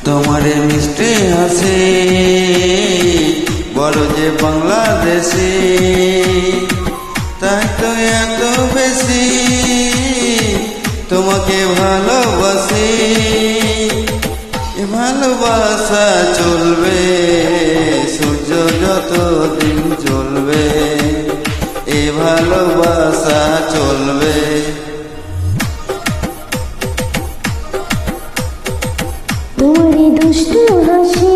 তোমারে মিষ্টি হাসি বলো যে বাংলাদেশি, তাই তো এত বেশি তোমাকে ভালোবাসি। এ ভালোবাসা চলবে সূর্য যত দিন চলবে, এ ভালোবাসা চলবে। তোমারই দুষ্টু হাসি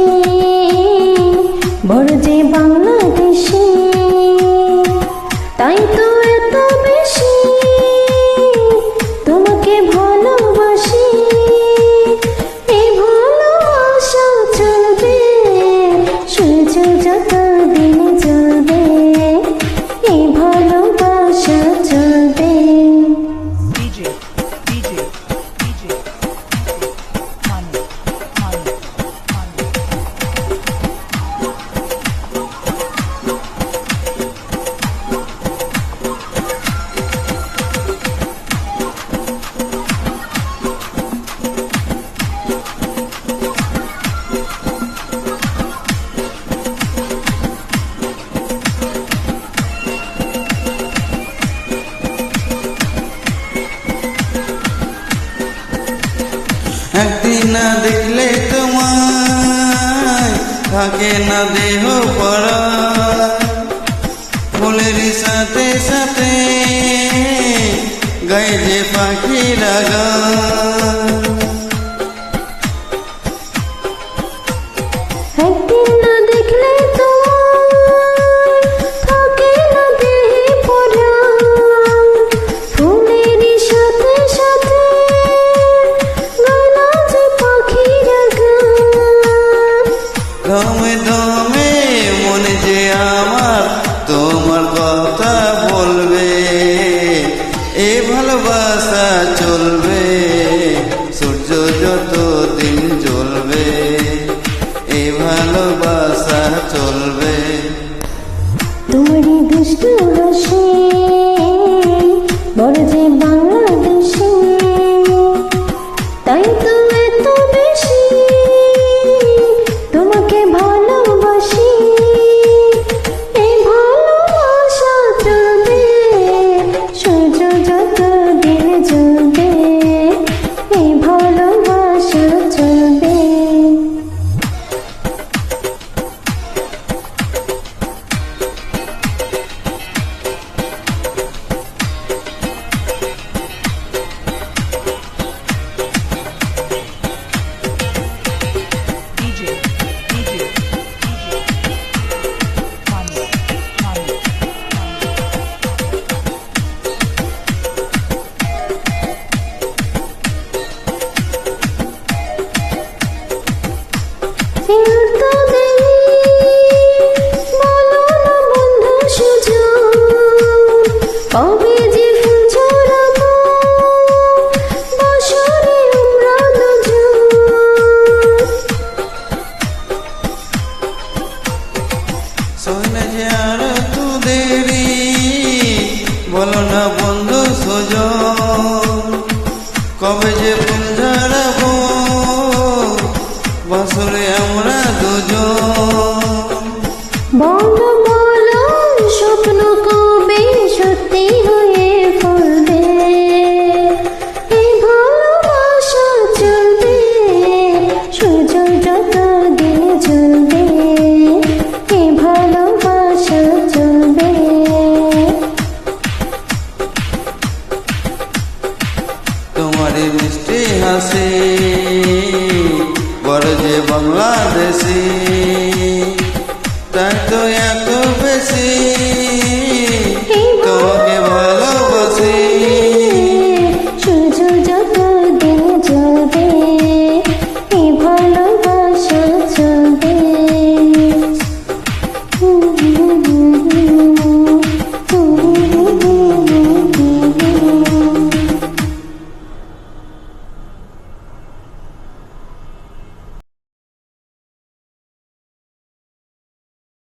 বড় যে বাংলাদেশি, তাই তো এত বেশি তোমাকে ভালোবাসি। এই ভালোবাসা চলবে সূর্য যত দিন চলবে, এই ভালোবাসা চলবে। একদিন না দেখলে তোমায় থাকে না দেহ পড়া, ফুলের সাথে সাথে গায়ে যে পাখিরা গান। একদিন না দেখলে তোমায় থাকে না দেহে পড়া, ফুলের সাথে সাথে গানা যে পাখিরা গান। দমে দমে মনে যে আমার তোমার কথা বলবে, এ ভালোবাসা চলবে সূর্য যত দিন চলবে, এ ভালোবাসা চলবে। তোমারই দুষ্টু হাসি বড় যে বাংলাদেশি, তাই তো এত বেশি তোমাকে ভালোবাসি। এই ভালোবাসা চলবে সূর্য যত দিন চলবে, এই ভালোবাসা চলবে। ফেরত দেবে বলো না বন্ধু সুজন, কবে